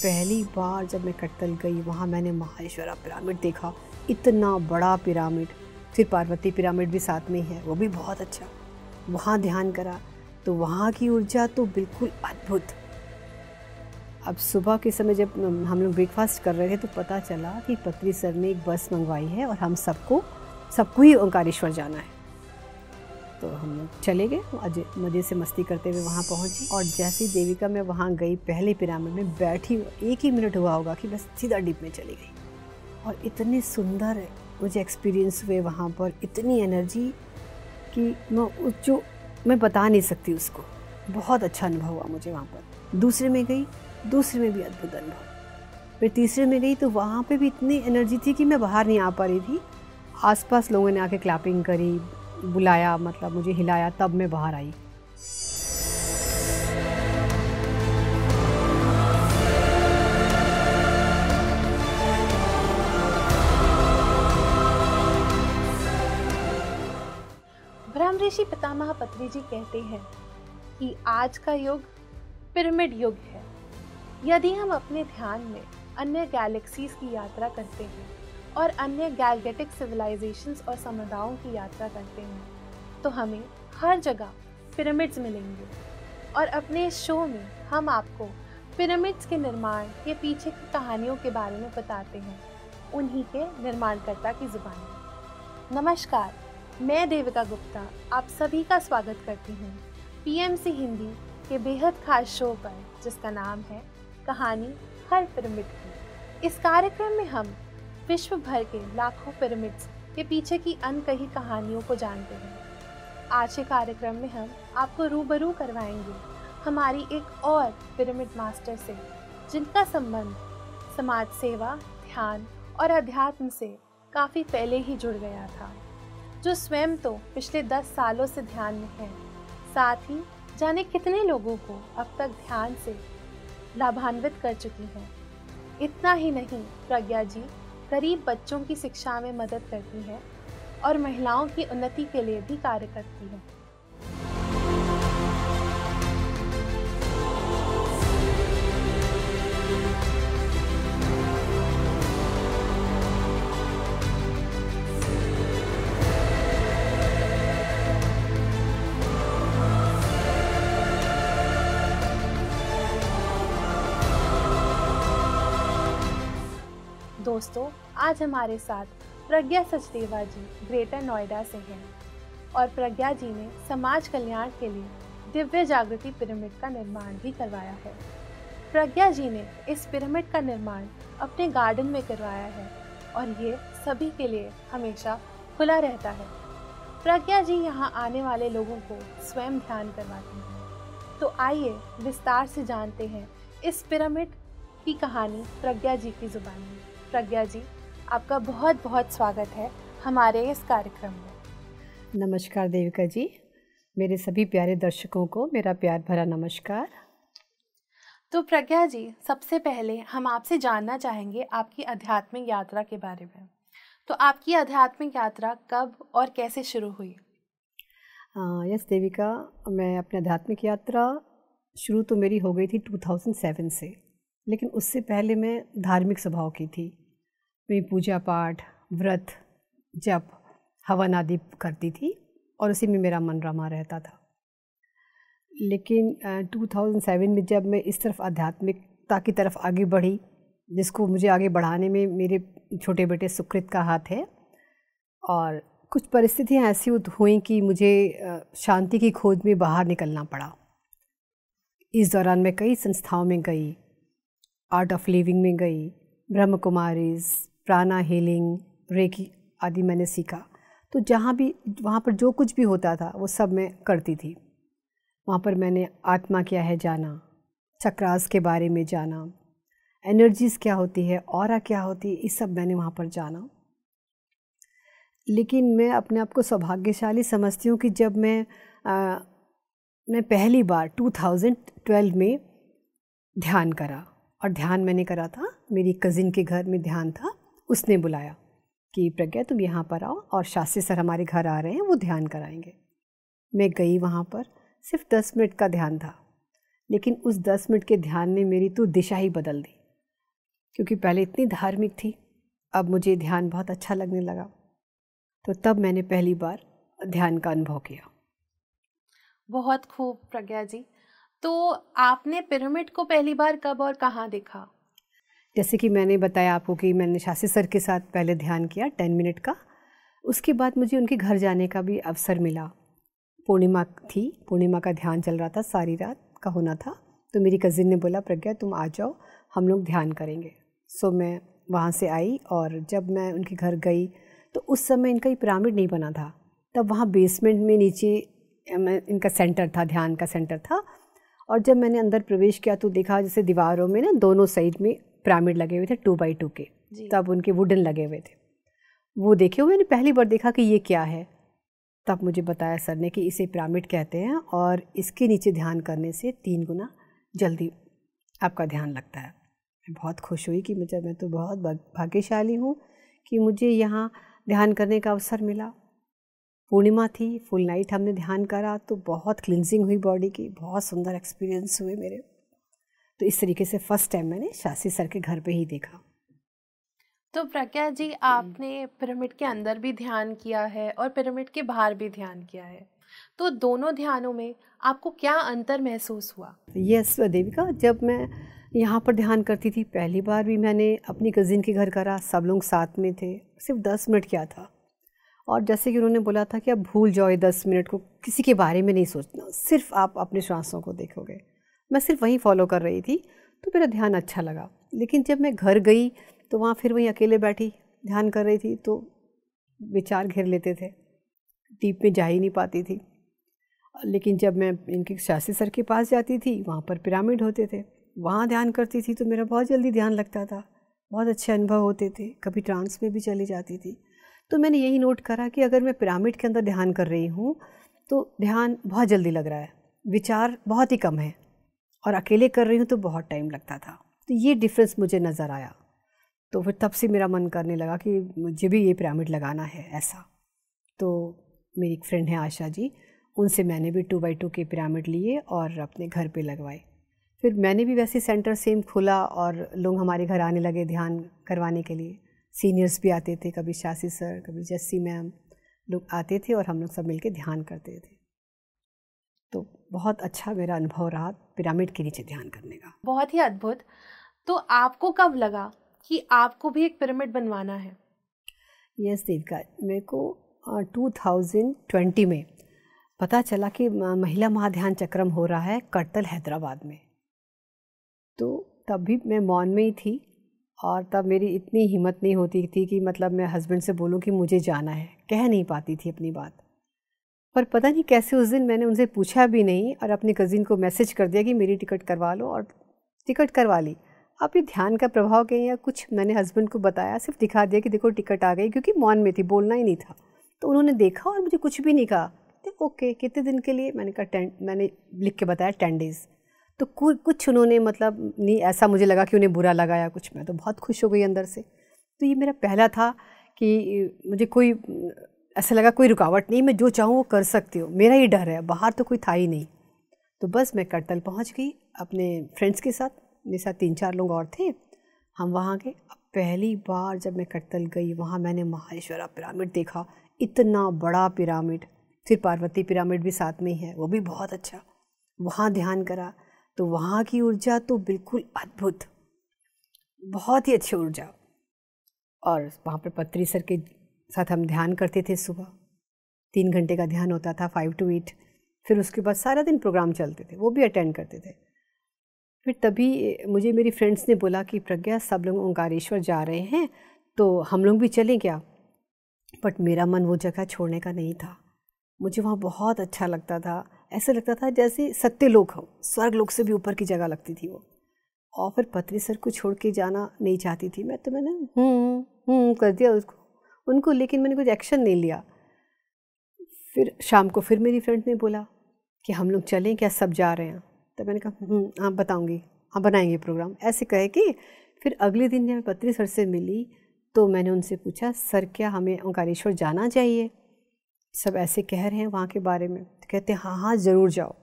पहली बार जब मैं कटतल गई वहाँ मैंने माहेश्वरा पिरामिड देखा, इतना बड़ा पिरामिड। फिर पार्वती पिरामिड भी साथ में है, वो भी बहुत अच्छा। वहाँ ध्यान करा तो वहाँ की ऊर्जा तो बिल्कुल अद्भुत। अब सुबह के समय जब हम लोग ब्रेकफास्ट कर रहे थे तो पता चला कि पत्री सर ने एक बस मंगवाई है और हम सबको ही ओंकारेश्वर जाना है। तो हम लोग चले गए, मज़े से मस्ती करते हुए वहाँ पहुँची। और जैसी देविका मैं वहाँ गई, पहले पिरामिड में बैठी, 1 ही मिनट हुआ होगा कि बस सीधा डीप में चली गई। और इतने सुंदर मुझे एक्सपीरियंस हुए वहाँ पर, इतनी एनर्जी कि मैं बता नहीं सकती उसको। बहुत अच्छा अनुभव हुआ मुझे वहाँ पर। दूसरे में गई, दूसरे में भी अद्भुत अनुभव। फिर तीसरे में गई तो वहाँ पे भी इतनी एनर्जी थी कि मैं बाहर नहीं आ पा रही थी। आसपास लोगों ने आके क्लैपिंग करी, बुलाया, मतलब मुझे हिलाया, तब मैं बाहर आई। ब्रह्मऋषि पितामह पत्री जी कहते हैं कि आज का युग पिरामिड युग है। यदि हम अपने ध्यान में अन्य गैलेक्सीज की यात्रा करते हैं और अन्य गैलगेटिक सिविलाइजेशंस और समुदायों की यात्रा करते हैं तो हमें हर जगह पिरामिड्स मिलेंगे। और अपने इस शो में हम आपको पिरामिड्स के निर्माण के पीछे की कहानियों के बारे में बताते हैं, उन्हीं के निर्माणकर्ता की ज़ुबान में। नमस्कार, मैं देविका गुप्ता आप सभी का स्वागत करती हूँ पीएमसी हिंदी के बेहद खास शो पर, जिसका नाम है कहानी हर पिरामिड की। इस कार्यक्रम में हम विश्व भर के लाखों पिरामिड्स के पीछे की अनकही कहानियों को जानते हैं। आज के कार्यक्रम में हम आपको रूबरू करवाएंगे हमारी एक और पिरामिड मास्टर से, जिनका संबंध समाज सेवा, ध्यान और अध्यात्म से काफ़ी पहले ही जुड़ गया था, जो स्वयं तो पिछले 10 सालों से ध्यान में है, साथ ही जाने कितने लोगों को अब तक ध्यान से लाभान्वित कर चुकी हैं। इतना ही नहीं, प्रज्ञा जी गरीब बच्चों की शिक्षा में मदद करती हैं और महिलाओं की उन्नति के लिए भी कार्य करती हैं। दोस्तों, आज हमारे साथ प्रज्ञा सचदेवा जी ग्रेटर नोएडा से हैं और प्रज्ञा जी ने समाज कल्याण के लिए दिव्य जागृति पिरामिड का निर्माण भी करवाया है। प्रज्ञा जी ने इस पिरामिड का निर्माण अपने गार्डन में करवाया है और ये सभी के लिए हमेशा खुला रहता है। प्रज्ञा जी यहाँ आने वाले लोगों को स्वयं ध्यान करवाती हैं। तो आइए विस्तार से जानते हैं इस पिरामिड की कहानी प्रज्ञा जी की जुबान में। प्रज्ञा जी, आपका बहुत बहुत स्वागत है हमारे इस कार्यक्रम में। नमस्कार देविका जी, मेरे सभी प्यारे दर्शकों को मेरा प्यार भरा नमस्कार। तो प्रज्ञा जी, सबसे पहले हम आपसे जानना चाहेंगे आपकी आध्यात्मिक यात्रा के बारे में। तो आपकी आध्यात्मिक यात्रा कब और कैसे शुरू हुई? यस देविका, मैं अपनी आध्यात्मिक यात्रा शुरू तो मेरी हो गई थी 2007 से, लेकिन उससे पहले मैं धार्मिक स्वभाव की थी। मैं पूजा पाठ, व्रत, जप, हवन आदि करती थी और उसी में मेरा मन रमा रहता था। लेकिन 2007 में जब मैं इस तरफ आध्यात्मिकता की तरफ आगे बढ़ी, जिसको मुझे आगे बढ़ाने में मेरे छोटे बेटे सुकृत का हाथ है, और कुछ परिस्थितियाँ ऐसी हुई कि मुझे शांति की खोज में बाहर निकलना पड़ा। इस दौरान मैं कई संस्थाओं में गई, आर्ट ऑफ लिविंग में गई, ब्रह्म कुमारीज, प्राणा हीलिंग, रेकी आदि मैंने सीखा। तो वहाँ पर जो कुछ भी होता था वो सब मैं करती थी। वहाँ पर मैंने आत्मा क्या है जाना, चक्रास के बारे में जाना, एनर्जीज़ क्या होती है, ऑरा क्या होती है, ये सब मैंने वहाँ पर जाना। लेकिन मैं अपने आप को सौभाग्यशाली समझती हूँ कि जब मैं पहली बार 2012 में ध्यान करा, और ध्यान मैंने करा था मेरी कज़िन के घर में ध्यान था, उसने बुलाया कि प्रज्ञा तुम यहाँ पर आओ और शास्त्री सर हमारे घर आ रहे हैं, वो ध्यान कराएंगे। मैं गई, वहाँ पर सिर्फ 10 मिनट का ध्यान था, लेकिन उस 10 मिनट के ध्यान ने मेरी तो दिशा ही बदल दी। क्योंकि पहले इतनी धार्मिक थी, अब मुझे ध्यान बहुत अच्छा लगने लगा। तो तब मैंने पहली बार ध्यान का अनुभव किया। बहुत खूब प्रज्ञा जी। तो आपने पिरामिड को पहली बार कब और कहाँ देखा? जैसे कि मैंने बताया आपको कि मैंने शासी सर के साथ पहले ध्यान किया 10 मिनट का। उसके बाद मुझे उनके घर जाने का भी अवसर मिला। पूर्णिमा थी, पूर्णिमा का ध्यान चल रहा था, सारी रात का होना था। तो मेरी कज़िन ने बोला प्रज्ञा तुम आ जाओ, हम लोग ध्यान करेंगे। सो मैं वहाँ से आई और जब मैं उनके घर गई तो उस समय इनका ये पिरामिड नहीं बना था। तब वहाँ बेसमेंट में नीचे इनका सेंटर था, ध्यान का सेंटर था। और जब मैंने अंदर प्रवेश किया तो देखा जैसे दीवारों में ना दोनों साइड में पिरामिड लगे हुए थे 2x2 के, तब उनके वुडन लगे हुए थे। वो देखे हुए मैंने पहली बार देखा कि ये क्या है। तब मुझे बताया सर ने कि इसे पिरामिड कहते हैं और इसके नीचे ध्यान करने से 3 गुना जल्दी आपका ध्यान लगता है। मैं बहुत खुश हुई कि मैं तो बहुत भाग्यशाली हूँ कि मुझे यहाँ ध्यान करने का अवसर मिला। पूर्णिमा थी, फुल नाइट हमने ध्यान करा तो बहुत क्लिनजिंग हुई बॉडी की, बहुत सुंदर एक्सपीरियंस हुए मेरे। तो इस तरीके से फर्स्ट टाइम मैंने शासी सर के घर पे ही देखा। तो प्रज्ञा जी आपने पिरामिड के अंदर भी ध्यान किया है और पिरामिड के बाहर भी ध्यान किया है, तो दोनों ध्यानों में आपको क्या अंतर महसूस हुआ? यस देविका, जब मैं यहाँ पर ध्यान करती थी पहली बार भी मैंने अपनी कज़िन के घर करा, सब लोग साथ में थे, सिर्फ 10 मिनट किया था। और जैसे कि उन्होंने बोला था कि आप भूल जाओ 10 मिनट को, किसी के बारे में नहीं सोचना, सिर्फ आप अपने श्वासों को देखोगे। मैं सिर्फ वही फॉलो कर रही थी तो मेरा ध्यान अच्छा लगा। लेकिन जब मैं घर गई तो वहाँ फिर वहीं अकेले बैठी ध्यान कर रही थी तो विचार घेर लेते थे, डीप में जा ही नहीं पाती थी। लेकिन जब मैं इनके शासी सर के पास जाती थी वहाँ पर पिरामिड होते थे, वहाँ ध्यान करती थी तो मेरा बहुत जल्दी ध्यान लगता था, बहुत अच्छे अनुभव होते थे, कभी ट्रांस में भी चली जाती थी। तो मैंने यही नोट करा कि अगर मैं पिरामिड के अंदर ध्यान कर रही हूँ तो ध्यान बहुत जल्दी लग रहा है, विचार बहुत ही कम है, और अकेले कर रही हूँ तो बहुत टाइम लगता था। तो ये डिफरेंस मुझे नज़र आया। तो फिर तब से मेरा मन करने लगा कि मुझे भी ये पिरामिड लगाना है ऐसा। तो मेरी एक फ्रेंड है आशा जी, उनसे मैंने भी 2x2 के पिरामिड लिए और अपने घर पे लगवाए। फिर मैंने भी वैसे सेंटर सेम खोला और लोग हमारे घर आने लगे ध्यान करवाने के लिए। सीनियर्स भी आते थे, कभी शासी सर, कभी जस्सी मैम, लोग आते थे और हम लोग सब मिलके ध्यान करते थे। तो बहुत अच्छा मेरा अनुभव रहा पिरामिड के नीचे ध्यान करने का। बहुत ही अद्भुत। तो आपको कब लगा कि आपको भी एक पिरामिड बनवाना है? यस देविका, मेरे को 2020 में पता चला कि महिला महाध्यान चक्रम हो रहा है कटतल हैदराबाद में। तो तब भी मैं मौन में ही थी और तब मेरी इतनी हिम्मत नहीं होती थी कि मतलब मैं हस्बैंड से बोलूं कि मुझे जाना है, कह नहीं पाती थी अपनी बात। पर पता नहीं कैसे उस दिन मैंने उनसे पूछा भी नहीं और अपनी कज़िन को मैसेज कर दिया कि मेरी टिकट करवा लो, और टिकट करवा ली। अब ये ध्यान का प्रभाव कहीं या कुछ मैंने हस्बैंड को बताया, सिर्फ दिखा दिया कि देखो टिकट आ गई, क्योंकि मौन में थी, बोलना ही नहीं था। तो उन्होंने देखा और मुझे कुछ भी नहीं कहा। ओके, कितने दिन के लिए? मैंने कहा 10, मैंने लिख के बताया 10 डेज़। तो कुछ उन्होंने मतलब नहीं ऐसा मुझे लगा कि उन्हें बुरा लगा या कुछ। मैं तो बहुत खुश हो गई अंदर से। तो ये मेरा पहला था कि मुझे कोई ऐसा लगा कोई रुकावट नहीं, मैं जो चाहूँ वो कर सकती हूँ, मेरा ही डर है, बाहर तो कोई था ही नहीं। तो बस मैं कटतल पहुँच गई अपने फ्रेंड्स के साथ, मेरे साथ 3-4 लोग और थे, हम वहाँ गए। अब पहली बार जब मैं कटतल गई वहाँ मैंने माहेश्वरा पिरामिड देखा, इतना बड़ा पिरामिड। फिर पार्वती पिरामिड भी साथ में ही है, वो भी बहुत अच्छा। वहाँ ध्यान करा तो वहाँ की ऊर्जा तो बिल्कुल अद्भुत, बहुत ही अच्छी ऊर्जा। और वहाँ पर पत्री सर के साथ हम ध्यान करते थे, सुबह 3 घंटे का ध्यान होता था 5 to 8। फिर उसके बाद सारा दिन प्रोग्राम चलते थे, वो भी अटेंड करते थे। फिर तभी मुझे मेरी फ्रेंड्स ने बोला कि प्रज्ञा सब लोग ओंकारेश्वर जा रहे हैं तो हम लोग भी चलें क्या? बट मेरा मन वो जगह छोड़ने का नहीं था। मुझे वहाँ बहुत अच्छा लगता था, ऐसा लगता था जैसे सत्यलोक हो, स्वर्ग लोक से भी ऊपर की जगह लगती थी वो। और फिर पत्री सर को छोड़ के जाना नहीं चाहती थी मैं, तो मैंने कर दिया उनको, लेकिन मैंने कुछ एक्शन नहीं लिया। फिर शाम को फिर मेरी फ्रेंड ने बोला कि हम लोग चलें क्या, सब जा रहे हैं? तो मैंने कहा हाँ बताऊँगी, हाँ बनाएंगे प्रोग्राम, ऐसे कहे कि फिर अगले दिन जब मैं पत्री सर से मिली तो मैंने उनसे पूछा सर क्या हमें ओंकारेश्वर जाना चाहिए? सब ऐसे कह रहे हैं वहाँ के बारे में। तो कहते हैं हाँ हाँ ज़रूर जाओ।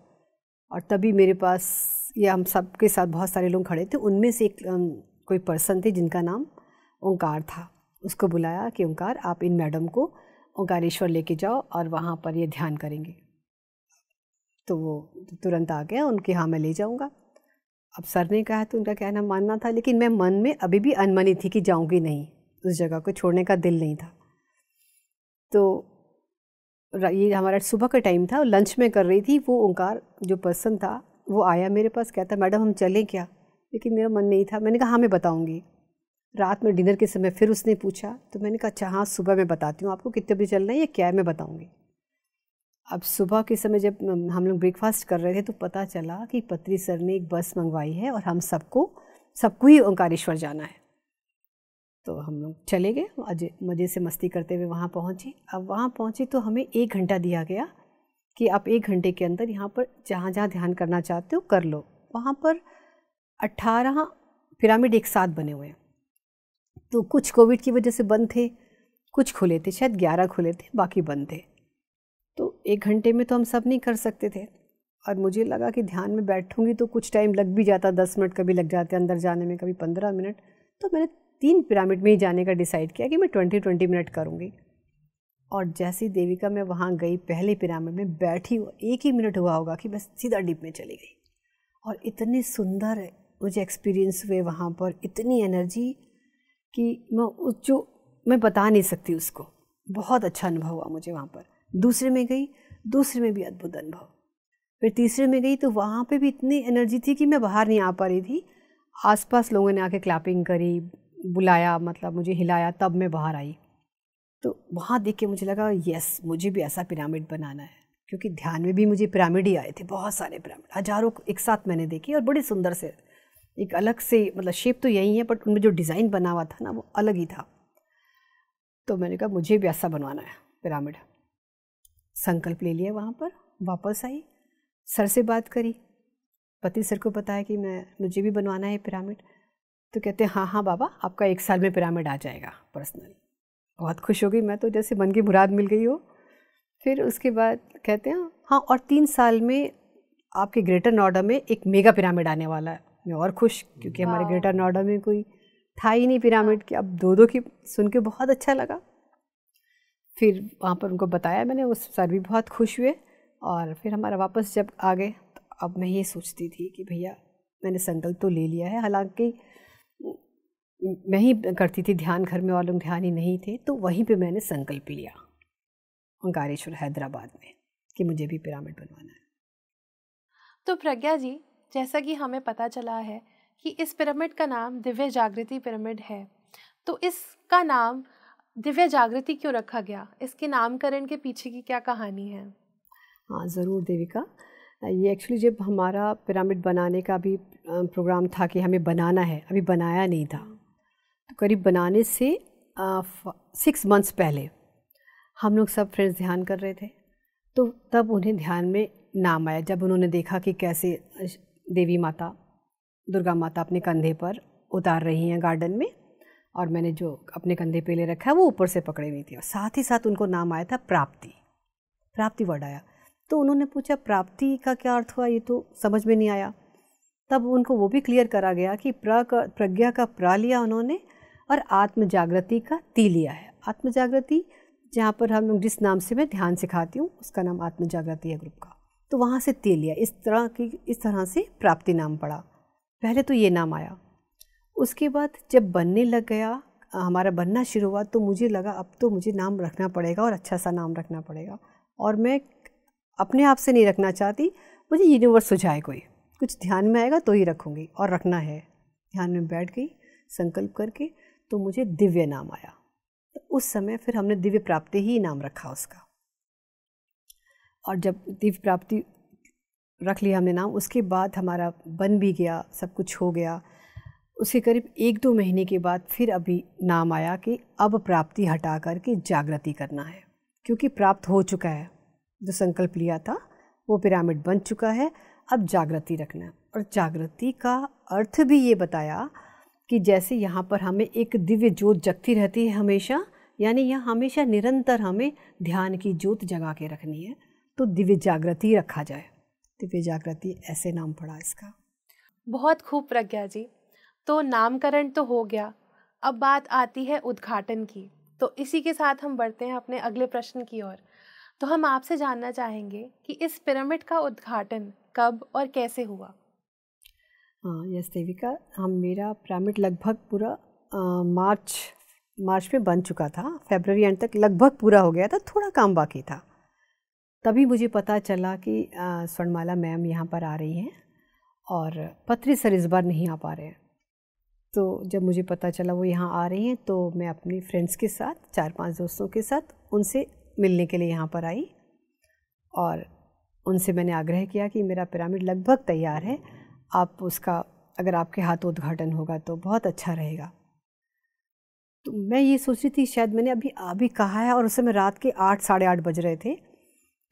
और तभी मेरे पास, या हम सब के साथ बहुत सारे लोग खड़े थे, उनमें से एक कोई पर्सन थे जिनका नाम ओंकार था। उसको बुलाया कि ओंकार आप इन मैडम को ओंकारेश्वर लेके जाओ और वहाँ पर ये ध्यान करेंगे। तो वो तुरंत आ गया, उनके हाँ मैं ले जाऊँगा। अब सर ने कहा तो उनका कहना मानना था, लेकिन मैं मन में अभी भी अनमनी थी कि जाऊँगी नहीं, उस जगह को छोड़ने का दिल नहीं था। तो ये हमारा सुबह का टाइम था, लंच में कर रही थी। वो ओंकार जो पर्सन था वो आया मेरे पास, कहता मैडम हम चलें क्या? लेकिन मेरा मन नहीं था। मैंने कहा हाँ मैं बताऊँगी। रात में डिनर के समय फिर उसने पूछा तो मैंने कहा अच्छा हाँ सुबह मैं बताती हूँ आपको कितने बजे चलना है, ये क्या है मैं बताऊँगी। अब सुबह के समय जब हम लोग ब्रेकफास्ट कर रहे थे तो पता चला कि पत्री सर ने एक बस मंगवाई है और हम सबको ही ओंकारेश्वर जाना है। तो हम लोग चले गए, मज़े से मस्ती करते हुए वहाँ पहुँचे। अब वहाँ पहुँचे तो हमें 1 घंटा दिया गया कि आप 1 घंटे के अंदर यहाँ पर जहाँ जहाँ ध्यान करना चाहते हो कर लो। वहाँ पर 18 पिरामिड एक साथ बने हुए हैं। तो कुछ कोविड की वजह से बंद थे, कुछ खुले थे, शायद 11 खुले थे, बाकी बंद थे। तो 1 घंटे में तो हम सब नहीं कर सकते थे और मुझे लगा कि ध्यान में बैठूंगी तो कुछ टाइम लग भी जाता, 10 मिनट कभी लग जाते अंदर जाने में, कभी 15 मिनट। तो मैंने 3 पिरामिड में ही जाने का डिसाइड किया कि मैं 20-20 मिनट करूँगी। और जैसी देविका मैं वहाँ गई, पहले पिरामिड में बैठी, 1 ही मिनट हुआ होगा कि बस सीधा डीप में चली गई। और इतने सुंदर मुझे एक्सपीरियंस हुए वहाँ पर, इतनी एनर्जी कि मैं बता नहीं सकती उसको। बहुत अच्छा अनुभव हुआ मुझे वहाँ पर। दूसरे में गई, दूसरे में भी अद्भुत अनुभव। फिर तीसरे में गई तो वहाँ पे भी इतनी एनर्जी थी कि मैं बाहर नहीं आ पा रही थी। आसपास लोगों ने आके क्लैपिंग करी, बुलाया, मतलब मुझे हिलाया, तब मैं बाहर आई। तो वहाँ देख के मुझे लगा यस मुझे भी ऐसा पिरामिड बनाना है, क्योंकि ध्यान में भी मुझे पिरामिड ही आए थे, बहुत सारे पिरामिड, हज़ारों एक साथ मैंने देखे और बड़े सुंदर से, एक अलग से, मतलब शेप तो यही है बट उनमें जो डिज़ाइन बना हुआ था ना वो अलग ही था। तो मैंने कहा मुझे भी ऐसा बनवाना है पिरामिड। संकल्प ले लिया, वहाँ पर वापस आई, सर से बात करी, पति सर को बताया कि मुझे भी बनवाना है पिरामिड। तो कहते हैं हाँ बाबा आपका 1 साल में पिरामिड आ जाएगा पर्सनल। बहुत खुश हो गई मैं तो, जैसे मन की मुराद मिल गई हो। फिर उसके बाद कहते हैं हाँ और 3 साल में आपके ग्रेटर नोएडा में एक मेगा पिरामिड आने वाला है। मैं और खुश, क्योंकि हमारे ग्रेटर नोएडा में कोई था ही नहीं पिरामिड की। अब 2-2 की सुन के बहुत अच्छा लगा। फिर वहाँ पर उनको बताया मैंने, उस सर भी बहुत खुश हुए। और फिर हमारा वापस जब आ गए तो अब मैं ये सोचती थी कि भैया मैंने संकल्प तो ले लिया है, हालांकि मैं ही करती थी ध्यान, घर में और लोग ध्यान ही नहीं थे, तो वहीं पे मैंने संकल्प लिया ओंकारेश्वर हैदराबाद में कि मुझे भी पिरामिड बनवाना है। तो प्रज्ञा जी, जैसा कि हमें पता चला है कि इस पिरामिड का नाम दिव्य जागृति पिरामिड है, तो इसका नाम दिव्य जागृति क्यों रखा गया? इसके नामकरण के पीछे की क्या कहानी है? हाँ ज़रूर देविका, ये एक्चुअली जब हमारा पिरामिड बनाने का भी प्रोग्राम था कि हमें बनाना है, अभी बनाया नहीं था, तो करीब बनाने से 6 मंथ्स पहले हम लोग सब फ्रेंड्स ध्यान कर रहे थे। तो तब उन्हें ध्यान में नाम आया, जब उन्होंने देखा कि कैसे देवी माता, दुर्गा माता अपने कंधे पर उतार रही हैं गार्डन में, और मैंने जो अपने कंधे पे ले रखा है वो ऊपर से पकड़े हुई थी, और साथ ही साथ उनको नाम आया था प्राप्ति वर्ड आया। तो उन्होंने पूछा प्राप्ति का क्या अर्थ हुआ, ये तो समझ में नहीं आया। तब उनको वो भी क्लियर करा गया कि प्रज्ञा का प्रा लिया उन्होंने और आत्म जागृति का ती लिया है। आत्म जागृति जहाँ पर हम लोग जिस नाम से मैं ध्यान सिखाती हूँ उसका नाम आत्म जागृति है ग्रुप का, तो वहाँ से ती लिया, इस तरह से प्राप्ति नाम पड़ा। पहले तो ये नाम आया। उसके बाद जब बनने लग गया, हमारा बनना शुरू हुआ, तो मुझे लगा अब तो मुझे नाम रखना पड़ेगा और अच्छा सा नाम रखना पड़ेगा, और मैं अपने आप से नहीं रखना चाहती, मुझे यूनिवर्स सुझाए कोई, कुछ ध्यान में आएगा तो ही रखूँगी और रखना है। ध्यान में बैठ गई संकल्प करके, तो मुझे दिव्य नाम आया। तो उस समय फिर हमने दिव्य प्राप्ति ही नाम रखा उसका। और जब दिव्य प्राप्ति रख लिया हमने नाम, उसके बाद हमारा बन भी गया, सब कुछ हो गया। उसके करीब 1-2 महीने के बाद फिर अभी नाम आया कि अब प्राप्ति हटा करके जागृति करना है, क्योंकि प्राप्त हो चुका है, जो संकल्प लिया था वो पिरामिड बन चुका है, अब जागृति रखना है। और जागृति का अर्थ भी ये बताया कि जैसे यहाँ पर हमें एक दिव्य ज्योत जगती रहती है हमेशा, यानी यहाँ हमेशा निरंतर हमें ध्यान की ज्योत जगा के रखनी है, तो दिव्य जागृति रखा जाए। दिव्य जागृति ऐसे नाम पड़ा इसका। बहुत खूब प्रज्ञा जी। तो नामकरण तो हो गया, अब बात आती है उद्घाटन की। तो इसी के साथ हम बढ़ते हैं अपने अगले प्रश्न की ओर। तो हम आपसे जानना चाहेंगे कि इस पिरामिड का उद्घाटन कब और कैसे हुआ। हाँ यस देविका, मेरा पिरामिड लगभग पूरा मार्च में बन चुका था। फरवरी एंड तक लगभग पूरा हो गया था, थोड़ा काम बाकी था। तभी मुझे पता चला कि स्वर्णमाला मैम यहाँ पर आ रही हैं और पत्री सर इस बार नहीं आ पा रहे हैं। तो जब मुझे पता चला वो यहाँ आ रही हैं तो मैं अपनी फ्रेंड्स के साथ, 4-5 दोस्तों के साथ उनसे मिलने के लिए यहाँ पर आई और उनसे मैंने आग्रह किया कि मेरा पिरामिड लगभग तैयार है, आप उसका अगर आपके हाथ उद्घाटन होगा तो बहुत अच्छा रहेगा। तो मैं ये सोच रही थी, शायद मैंने अभी कहा है और उस समय रात के 8 साढ़े 8 बज रहे थे,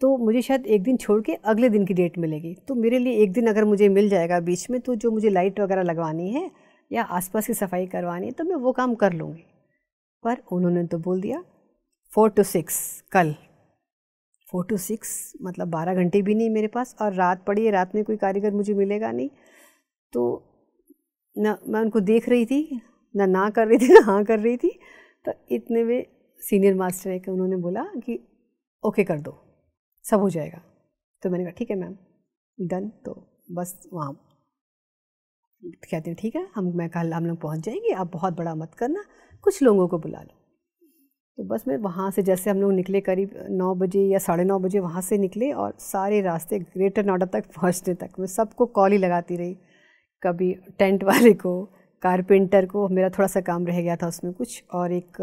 तो मुझे शायद एक दिन छोड़ के अगले दिन की डेट मिलेगी। तो मेरे लिए एक दिन अगर मुझे मिल जाएगा बीच में, तो जो मुझे लाइट वगैरह लगवानी है या आसपास की सफाई करवानी है तो मैं वो काम कर लूँगी। पर उन्होंने तो बोल दिया 4 to 6 कल। 4 to 6 मतलब 12 घंटे भी नहीं मेरे पास, और रात पड़ी है, रात में कोई कारीगर मुझे मिलेगा नहीं। तो न मैं उनको देख रही थी, ना कर रही थी ना हाँ कर रही थी। तो इतने में सीनियर मास्टर है कि उन्होंने बोला कि ओके कर दो, सब हो जाएगा। तो मैंने कहा ठीक है मैम, डन। तो बस वहाँ कहते हैं ठीक है, मैं कल हम लोग पहुँच जाएंगे, आप बहुत बड़ा मत करना, कुछ लोगों को बुला लो। तो बस मैं वहाँ से जैसे हम लोग निकले करीब 9 बजे या 9:30 बजे वहाँ से निकले, और सारे रास्ते ग्रेटर नोएडा तक पहुँचने तक मैं सबको कॉल ही लगाती रही। कभी टेंट वाले को, कारपेंटर को, मेरा थोड़ा सा काम रह गया था उसमें कुछ, और एक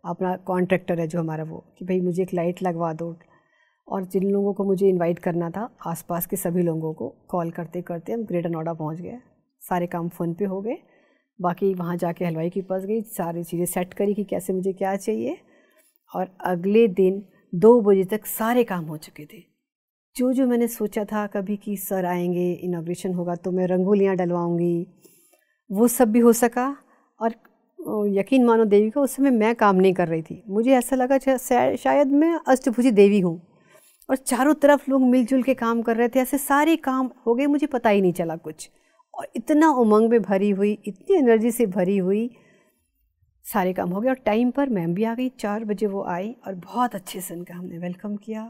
अपना कॉन्ट्रैक्टर है जो हमारा, वो कि भाई मुझे एक लाइट लगवा दो। और जिन लोगों को मुझे इनवाइट करना था आसपास के सभी लोगों को कॉल करते करते हम ग्रेटर नोएडा पहुँच गए। सारे काम फ़ोन पे हो गए। बाकी वहाँ जाके हलवाई के पास गई, सारी चीज़ें सेट करी कि कैसे मुझे क्या चाहिए, और अगले दिन 2 बजे तक सारे काम हो चुके थे। जो मैंने सोचा था कभी कि सर आएंगे, इनॉग्रेशन होगा तो मैं रंगोलियाँ डलवाऊँगी, वो सब भी हो सका। और यकीन मानो देवी को, उस समय मैं काम नहीं कर रही थी, मुझे ऐसा लगा शायद मैं अष्टभुजी देवी हूँ, और चारों तरफ लोग मिलजुल के काम कर रहे थे। ऐसे सारे काम हो गए, मुझे पता ही नहीं चला कुछ, और इतना उमंग में भरी हुई, इतनी एनर्जी से भरी हुई, सारे काम हो गए। और टाइम पर मैम भी आ गई, 4 बजे वो आई और बहुत अच्छे से उनका हमने वेलकम किया,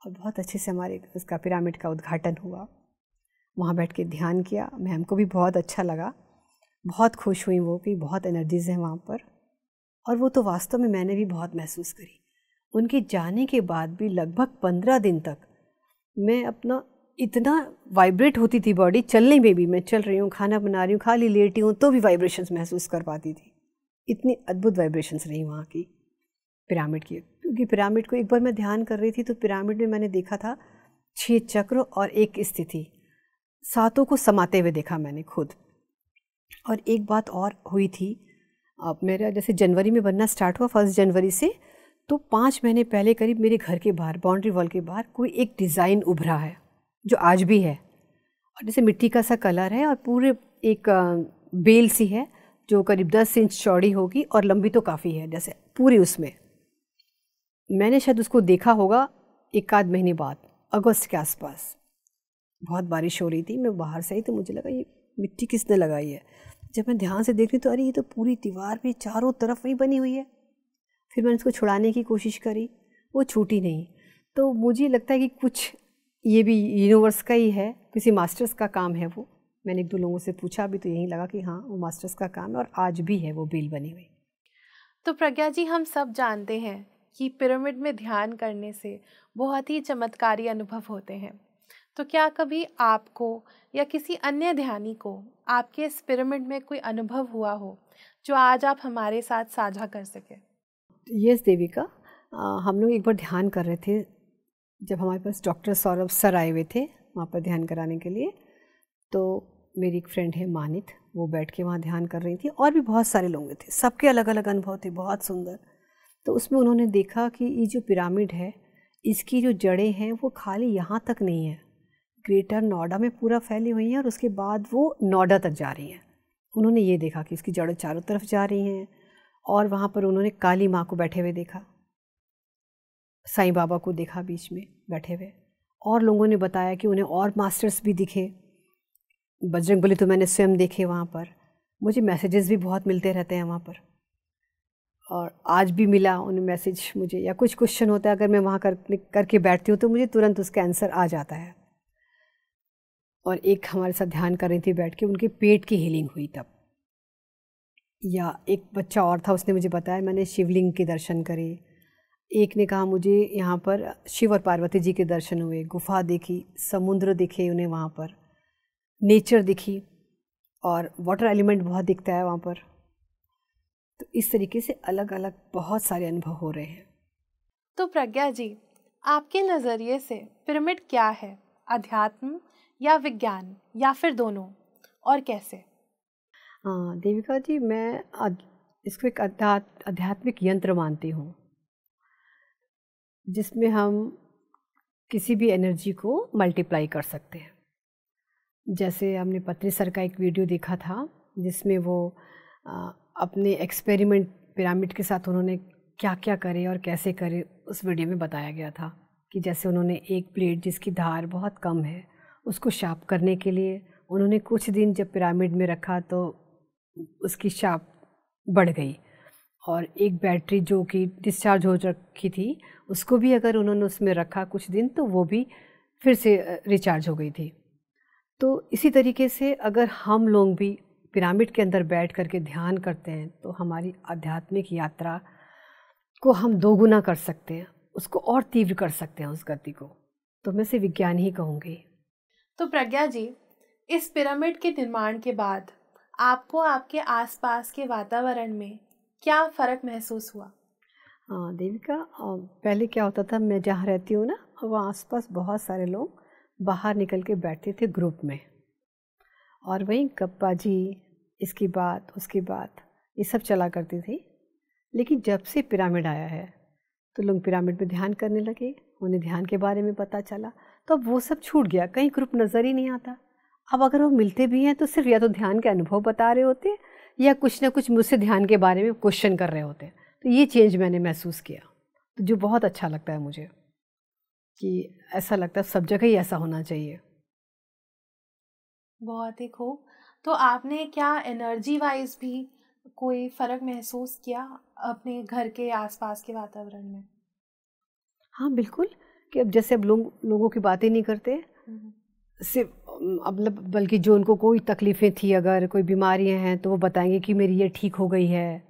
और बहुत अच्छे से हमारे उसका पिरामिड का उद्घाटन हुआ। वहाँ बैठ के ध्यान किया, मैम को भी बहुत अच्छा लगा, बहुत खुश हुई वो कि बहुत एनर्जीज हैं वहाँ पर। और वो तो वास्तव में मैंने भी बहुत महसूस करी। उनके जाने के बाद भी लगभग 15 दिन तक मैं अपना इतना वाइब्रेट होती थी बॉडी, चलने में भी, मैं चल रही हूँ, खाना बना रही हूँ, खाली लेटी हूँ तो भी वाइब्रेशंस महसूस कर पाती थी। इतनी अद्भुत वाइब्रेशंस रही वहाँ की पिरामिड की। क्योंकि पिरामिड को एक बार मैं ध्यान कर रही थी तो पिरामिड में मैंने देखा था 6 चक्र और एक स्थिति, 7 को समाते हुए देखा मैंने खुद। और एक बात और हुई थी, अब मेरा जैसे जनवरी में बनना स्टार्ट हुआ 1 जनवरी से, तो 5 महीने पहले करीब मेरे घर के बाहर, बाउंड्री वॉल के बाहर कोई एक डिज़ाइन उभरा है जो आज भी है, और जैसे मिट्टी का सा कलर है, और पूरे एक बेल सी है जो करीब 10 इंच चौड़ी होगी और लंबी तो काफ़ी है, जैसे पूरी उसमें। मैंने शायद उसको देखा होगा 1 आध महीने बाद, अगस्त के आसपास। बहुत बारिश हो रही थी, मैं बाहर से आई तो मुझे लगा ये मिट्टी किसने लगाई है। जब मैं ध्यान से देख रही तो अरे ये तो पूरी दीवार में चारों तरफ वही बनी हुई है। फिर मैंने उसको छुड़ाने की कोशिश करी, वो छूटी नहीं। तो मुझे लगता है कि कुछ ये भी यूनिवर्स का ही है, किसी मास्टर्स का काम है वो। मैंने 1-2 लोगों से पूछा भी तो यही लगा कि हाँ वो मास्टर्स का काम है, और आज भी है वो बेल बनी हुई। तो प्रज्ञा जी, हम सब जानते हैं कि पिरामिड में ध्यान करने से बहुत ही चमत्कारी अनुभव होते हैं। तो क्या कभी आपको या किसी अन्य ध्यानी को आपके इस पिरामिड में कोई अनुभव हुआ हो जो आज आप हमारे साथ साझा कर सके? यस देविका, हम लोग एक बार ध्यान कर रहे थे जब हमारे पास डॉक्टर सौरभ सर आए हुए थे वहाँ पर ध्यान कराने के लिए। तो मेरी एक फ्रेंड है मानित, वो बैठ के वहाँ ध्यान कर रही थी, और भी बहुत सारे लोग थे, सबके अलग अलग अनुभव थे, बहुत सुंदर। तो उसमें उन्होंने देखा कि ये जो पिरामिड है इसकी जो जड़ें हैं वो खाली यहाँ तक नहीं है, ग्रेटर नोएडा में पूरा फैली हुई हैं, और उसके बाद वो नोएडा तक जा रही हैं। उन्होंने ये देखा कि इसकी जड़ें चारों तरफ जा रही हैं। और वहाँ पर उन्होंने काली माँ को बैठे हुए देखा, साईं बाबा को देखा बीच में बैठे हुए, और लोगों ने बताया कि उन्हें और मास्टर्स भी दिखे, बजरंगबली तो मैंने स्वयं देखे वहाँ पर, मुझे मैसेजेस भी बहुत मिलते रहते हैं वहाँ पर, और आज भी मिला उन्हें मैसेज मुझे, या कुछ क्वेश्चन होता है अगर मैं वहाँ करके बैठती हूँ तो मुझे तुरंत उसका आंसर आ जाता है। और एक हमारे साथ ध्यान कर रही थी बैठ के, उनके पेट की हीलिंग हुई तब। या एक बच्चा और था, उसने मुझे बताया मैंने शिवलिंग के दर्शन करे। एक ने कहा मुझे यहाँ पर शिव और पार्वती जी के दर्शन हुए, गुफा देखी, समुद्र दिखे उन्हें वहाँ पर, नेचर दिखी, और वाटर एलिमेंट बहुत दिखता है वहाँ पर। तो इस तरीके से अलग अलग बहुत सारे अनुभव हो रहे हैं। तो प्रज्ञा जी, आपके नज़रिए से पिरामिड क्या है? अध्यात्म या विज्ञान या फिर दोनों, और कैसे? हाँ देविका जी, मैं इसको एक आध्यात्मिक यंत्र मानती हूँ, जिसमें हम किसी भी एनर्जी को मल्टीप्लाई कर सकते हैं। जैसे हमने पत्री सर का एक वीडियो देखा था जिसमें वो अपने एक्सपेरिमेंट पिरामिड के साथ उन्होंने क्या क्या करे और कैसे करे, उस वीडियो में बताया गया था कि जैसे उन्होंने एक प्लेट जिसकी धार बहुत कम है उसको शार्प करने के लिए उन्होंने कुछ दिन जब पिरामिड में रखा तो उसकी शार्प बढ़ गई, और एक बैटरी जो कि डिस्चार्ज हो रखी थी उसको भी अगर उन्होंने उसमें रखा कुछ दिन तो वो भी फिर से रिचार्ज हो गई थी। तो इसी तरीके से अगर हम लोग भी पिरामिड के अंदर बैठ करके ध्यान करते हैं तो हमारी आध्यात्मिक यात्रा को हम दोगुना कर सकते हैं, उसको और तीव्र कर सकते हैं उस गति को। तो मैं इसे विज्ञान ही कहूँगी। तो प्रज्ञा जी, इस पिरामिड के निर्माण के बाद आपको आपके आसपास के वातावरण में क्या फ़र्क महसूस हुआ? हाँ देविका, पहले क्या होता था, मैं जहाँ रहती हूँ ना वहाँ आसपास बहुत सारे लोग बाहर निकल के बैठते थे ग्रुप में, और वहीं गप्पाजी, इसकी बात उसकी बात, ये सब चला करती थी। लेकिन जब से पिरामिड आया है तो लोग पिरामिड में ध्यान करने लगे, उन्हें ध्यान के बारे में पता चला, तो अब वो सब छूट गया, कहीं ग्रुप नज़र ही नहीं आता। अब अगर वो मिलते भी हैं तो सिर्फ या तो ध्यान के अनुभव बता रहे होते या कुछ ना कुछ मुझसे ध्यान के बारे में क्वेश्चन कर रहे होते। तो ये चेंज मैंने महसूस किया, तो जो बहुत अच्छा लगता है मुझे, कि ऐसा लगता है सब जगह ही ऐसा होना चाहिए। बहुत ही खूब। तो आपने क्या एनर्जी वाइज भी कोई फ़र्क महसूस किया अपने घर के आसपास के वातावरण में? हाँ बिल्कुल, कि अब जैसे अब लोगों की बातें नहीं करते सिर्फ, अब बल्कि जो उनको कोई तकलीफ़ें थी, अगर कोई बीमारियां हैं तो वो बताएंगे कि मेरी ये ठीक हो गई है,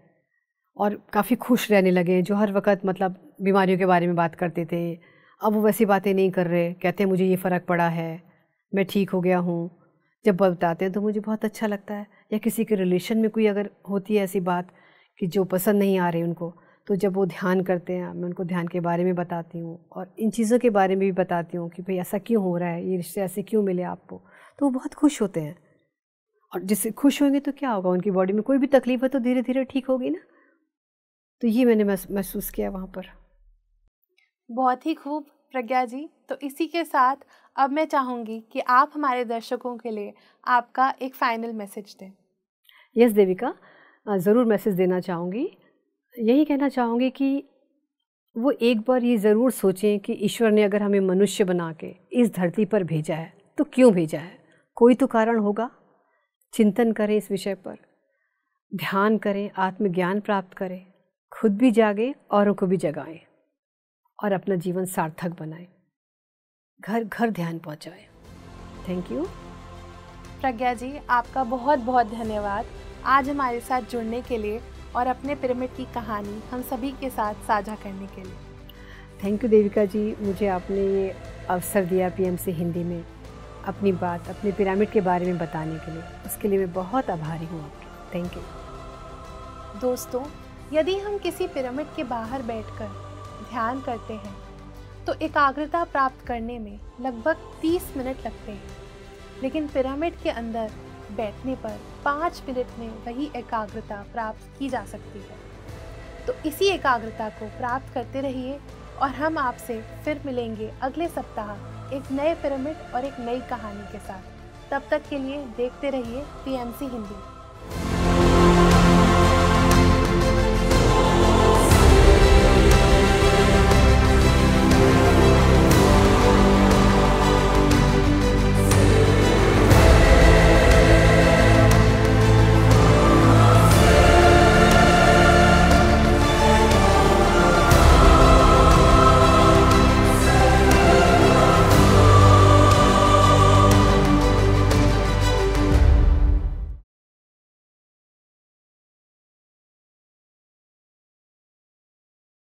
और काफ़ी खुश रहने लगे। जो हर वक्त मतलब बीमारियों के बारे में बात करते थे अब वो वैसी बातें नहीं कर रहे, कहते हैं मुझे ये फ़र्क पड़ा है, मैं ठीक हो गया हूँ। जब बताते हैं तो मुझे बहुत अच्छा लगता है। या किसी के रिलेशन में कोई अगर होती है ऐसी बात कि जो पसंद नहीं आ रही उनको, तो जब वो ध्यान करते हैं मैं उनको ध्यान के बारे में बताती हूँ और इन चीज़ों के बारे में भी बताती हूँ कि भाई ऐसा क्यों हो रहा है, ये रिश्ते ऐसे क्यों मिले आपको, तो वो बहुत खुश होते हैं। और जिससे खुश होंगे तो क्या होगा, उनकी बॉडी में कोई भी तकलीफ है तो धीरे धीरे ठीक होगी ना। तो ये मैंने महसूस किया वहाँ पर। बहुत ही खूब प्रज्ञा जी। तो इसी के साथ अब मैं चाहूँगी कि आप हमारे दर्शकों के लिए आपका एक फाइनल मैसेज दें। यस देविका, ज़रूर मैसेज देना चाहूँगी। यही कहना चाहूँगी कि वो एक बार ये ज़रूर सोचें कि ईश्वर ने अगर हमें मनुष्य बना के इस धरती पर भेजा है तो क्यों भेजा है, कोई तो कारण होगा। चिंतन करें इस विषय पर, ध्यान करें, आत्मज्ञान प्राप्त करें, खुद भी जागें, औरों को भी जगाएं और अपना जीवन सार्थक बनाएं, घर घर ध्यान पहुंचाएं। थैंक यू प्रज्ञा जी, आपका बहुत बहुत धन्यवाद आज हमारे साथ जुड़ने के लिए और अपने पिरामिड की कहानी हम सभी के साथ साझा करने के लिए। थैंक यू देविका जी, मुझे आपने ये अवसर दिया पीएमसी हिंदी में अपनी बात, अपने पिरामिड के बारे में बताने के लिए। उसके लिए मैं बहुत आभारी हूँ आपकी। Thank you. दोस्तों, यदि हम किसी पिरामिड के बाहर बैठकर ध्यान करते हैं तो एकाग्रता प्राप्त करने में लगभग 30 मिनट लगते हैं, लेकिन पिरामिड के अंदर बैठने पर 5 मिनट में वही एकाग्रता प्राप्त की जा सकती है। तो इसी एकाग्रता को प्राप्त करते रहिए और हम आपसे फिर मिलेंगे अगले सप्ताह एक नए पिरामिड और एक नई कहानी के साथ। तब तक के लिए देखते रहिए पीएमसी हिंदी।